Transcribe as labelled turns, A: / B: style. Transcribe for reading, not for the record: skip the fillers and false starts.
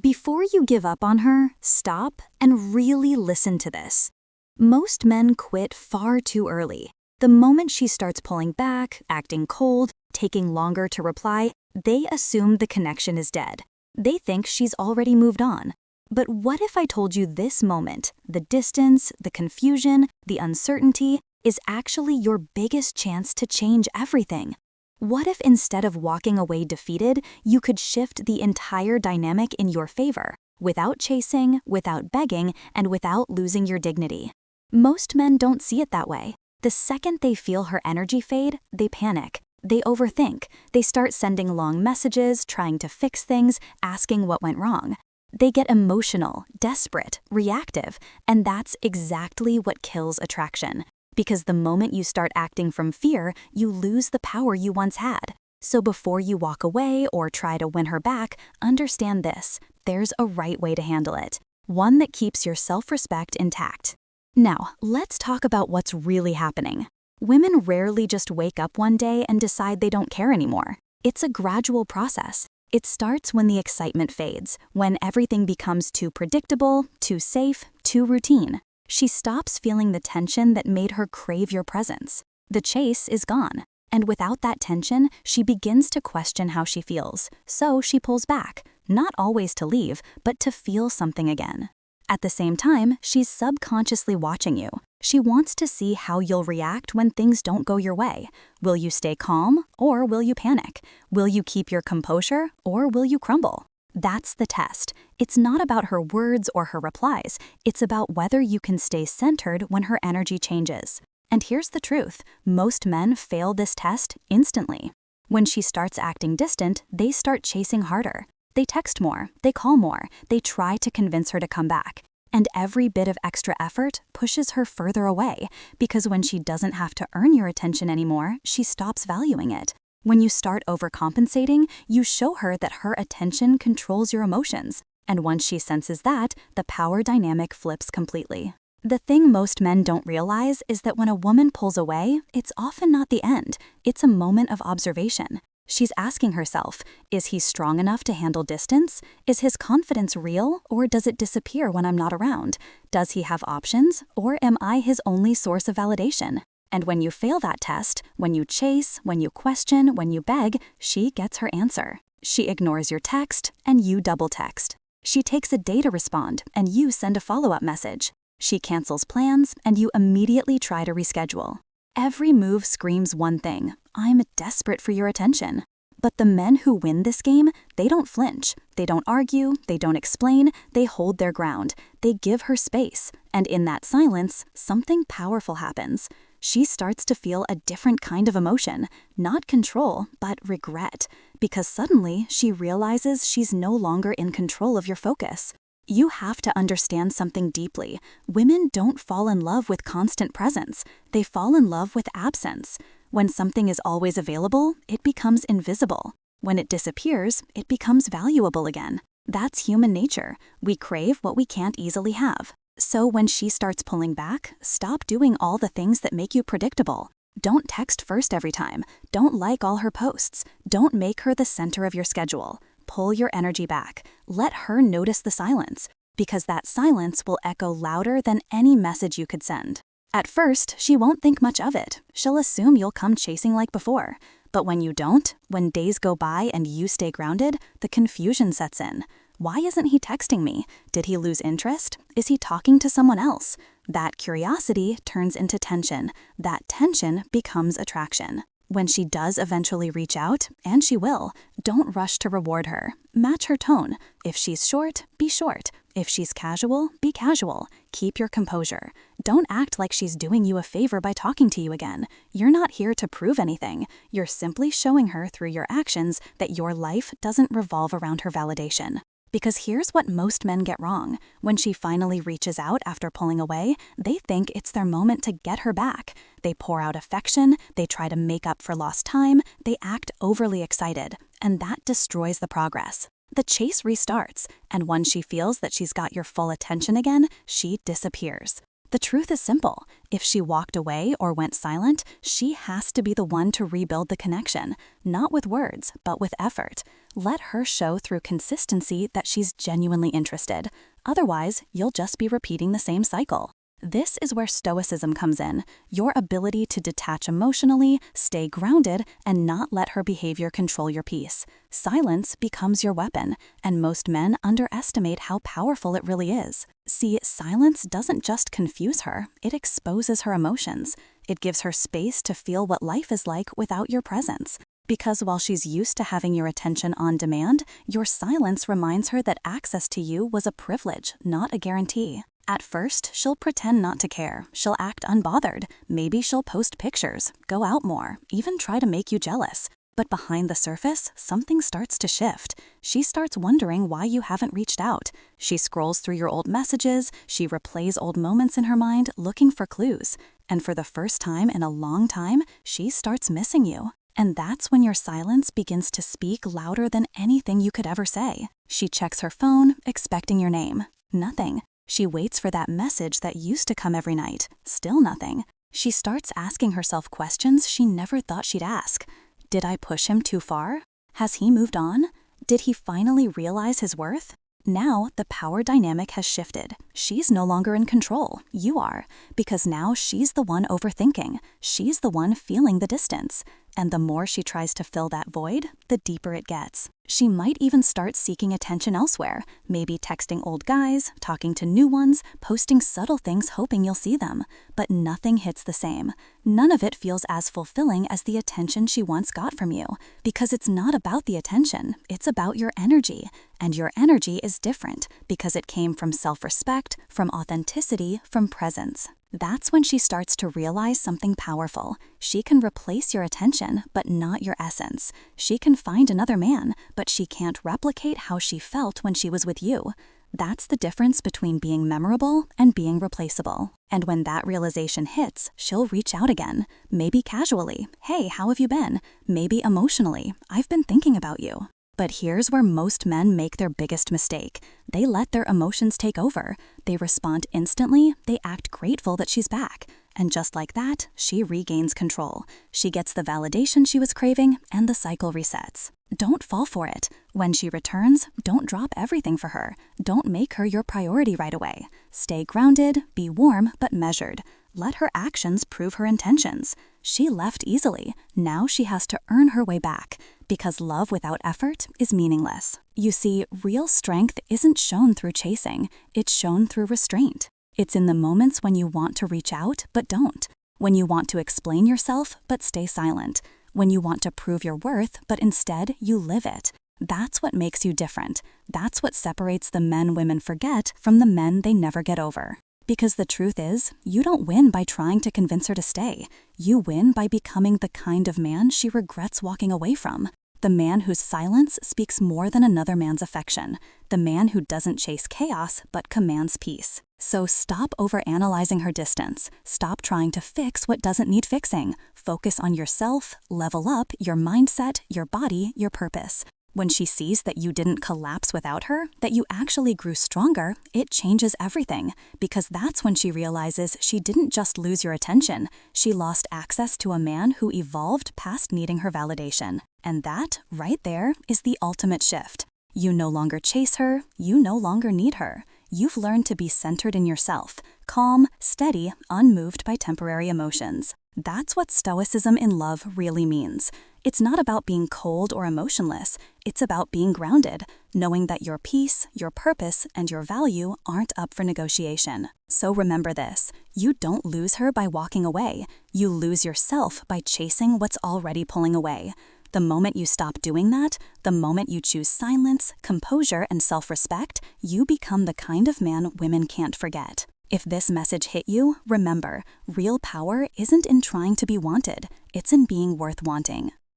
A: Before you give up on her, stop and really listen to this. Most men quit far too early. The moment she starts pulling back, acting cold, taking longer to reply, they assume the connection is dead. They think she's already moved on. But what if I told you this moment, the distance, the confusion, the uncertainty, is actually your biggest chance to change everything? What if instead of walking away defeated, you could shift the entire dynamic in your favor, without chasing, without begging, and without losing your dignity? Most men don't see it that way. The second they feel her energy fade, they panic. They overthink. They start sending long messages, trying to fix things, asking what went wrong. They get emotional, desperate, reactive, and that's exactly what kills attraction. Because the moment you start acting from fear, you lose the power you once had. So before you walk away or try to win her back, understand this: there's a right way to handle it. One that keeps your self-respect intact. Now, let's talk about what's really happening. Women rarely just wake up one day and decide they don't care anymore. It's a gradual process. It starts when the excitement fades, when everything becomes too predictable, too safe, too routine. She stops feeling the tension that made her crave your presence. The chase is gone, and without that tension, she begins to question how she feels. So she pulls back, not always to leave, but to feel something again. At the same time, she's subconsciously watching you. She wants to see how you'll react when things don't go your way. Will you stay calm, or will you panic? Will you keep your composure, or will you crumble? That's the test. It's not about her words or her replies. It's about whether you can stay centered when her energy changes. And here's the truth: most men fail this test instantly. When she starts acting distant, they start chasing harder. They text more, they call more, they try to convince her to come back. And every bit of extra effort pushes her further away, because when she doesn't have to earn your attention anymore, she stops valuing it. When you start overcompensating, you show her that her attention controls your emotions. And once she senses that, the power dynamic flips completely. The thing most men don't realize is that when a woman pulls away, it's often not the end. It's a moment of observation. She's asking herself, is he strong enough to handle distance? Is his confidence real, or does it disappear when I'm not around? Does he have options, or am I his only source of validation? And when you fail that test, when you chase, when you question, when you beg, she gets her answer. She ignores your text, and you double text. She takes a day to respond, and you send a follow-up message. She cancels plans, and you immediately try to reschedule. Every move screams one thing: I'm desperate for your attention. But the men who win this game, they don't flinch. They don't argue, they don't explain, they hold their ground. They give her space, and in that silence, something powerful happens. She starts to feel a different kind of emotion, not control, but regret, because suddenly she realizes she's no longer in control of your focus. You have to understand something deeply. Women don't fall in love with constant presence. They fall in love with absence. When something is always available, it becomes invisible. When it disappears, it becomes valuable again. That's human nature. We crave what we can't easily have. So when she starts pulling back, stop doing all the things that make you predictable. Don't text first every time. Don't like all her posts. Don't make her the center of your schedule. Pull your energy back. Let her notice the silence, because that silence will echo louder than any message you could send. At first, she won't think much of it. She'll assume you'll come chasing like before. But when you don't, when days go by and you stay grounded, the confusion sets in. Why isn't he texting me? Did he lose interest? Is he talking to someone else? That curiosity turns into tension. That tension becomes attraction. When she does eventually reach out, and she will, don't rush to reward her. Match her tone. If she's short, be short. If she's casual, be casual. Keep your composure. Don't act like she's doing you a favor by talking to you again. You're not here to prove anything. You're simply showing her through your actions that your life doesn't revolve around her validation. Because here's what most men get wrong. When she finally reaches out after pulling away, they think it's their moment to get her back. They pour out affection, they try to make up for lost time, they act overly excited, and that destroys the progress. The chase restarts, and once she feels that she's got your full attention again, she disappears. The truth is simple. If she walked away or went silent, she has to be the one to rebuild the connection, not with words, but with effort. Let her show through consistency that she's genuinely interested. Otherwise, you'll just be repeating the same cycle. This is where Stoicism comes in, your ability to detach emotionally, stay grounded, and not let her behavior control your peace. Silence becomes your weapon, and most men underestimate how powerful it really is. See, silence doesn't just confuse her, it exposes her emotions. It gives her space to feel what life is like without your presence. Because while she's used to having your attention on demand, your silence reminds her that access to you was a privilege, not a guarantee. At first, she'll pretend not to care. She'll act unbothered. Maybe she'll post pictures, go out more, even try to make you jealous. But behind the surface, something starts to shift. She starts wondering why you haven't reached out. She scrolls through your old messages. She replays old moments in her mind, looking for clues. And for the first time in a long time, she starts missing you. And that's when your silence begins to speak louder than anything you could ever say. She checks her phone, expecting your name. Nothing. She waits for that message that used to come every night. Still nothing. She starts asking herself questions she never thought she'd ask. Did I push him too far? Has he moved on? Did he finally realize his worth? Now, the power dynamic has shifted. She's no longer in control. You are. Because now she's the one overthinking. She's the one feeling the distance. And the more she tries to fill that void, the deeper it gets. She might even start seeking attention elsewhere, maybe texting old guys, talking to new ones, posting subtle things hoping you'll see them. But nothing hits the same. None of it feels as fulfilling as the attention she once got from you. Because it's not about the attention, it's about your energy. And your energy is different because it came from self-respect, from authenticity, from presence. That's when she starts to realize something powerful. She can replace your attention, but not your essence. She can find another man, but she can't replicate how she felt when she was with you. That's the difference between being memorable and being replaceable. And when that realization hits, she'll reach out again. Maybe casually, "Hey, how have you been?" Maybe emotionally, "I've been thinking about you." But here's where most men make their biggest mistake. They let their emotions take over. They respond instantly, they act grateful that she's back. And just like that, she regains control. She gets the validation she was craving, and the cycle resets. Don't fall for it. When she returns, don't drop everything for her. Don't make her your priority right away. Stay grounded, be warm, but measured. Let her actions prove her intentions. She left easily. Now she has to earn her way back. Because love without effort is meaningless. You see, real strength isn't shown through chasing. It's shown through restraint. It's in the moments when you want to reach out, but don't. When you want to explain yourself, but stay silent. When you want to prove your worth, but instead you live it. That's what makes you different. That's what separates the men women forget from the men they never get over. Because the truth is, you don't win by trying to convince her to stay. You win by becoming the kind of man she regrets walking away from. The man whose silence speaks more than another man's affection. The man who doesn't chase chaos, but commands peace. So stop overanalyzing her distance. Stop trying to fix what doesn't need fixing. Focus on yourself, level up your mindset, your body, your purpose. When she sees that you didn't collapse without her, that you actually grew stronger, it changes everything. Because that's when she realizes she didn't just lose your attention. She lost access to a man who evolved past needing her validation. And that, right there, is the ultimate shift. You no longer chase her, you no longer need her. You've learned to be centered in yourself, calm, steady, unmoved by temporary emotions. That's what Stoicism in love really means. It's not about being cold or emotionless. It's about being grounded, knowing that your peace, your purpose, and your value aren't up for negotiation. So remember this, you don't lose her by walking away. You lose yourself by chasing what's already pulling away. The moment you stop doing that, the moment you choose silence, composure, and self-respect, you become the kind of man women can't forget. If this message hit you, remember, real power isn't in trying to be wanted, it's in being worth wanting.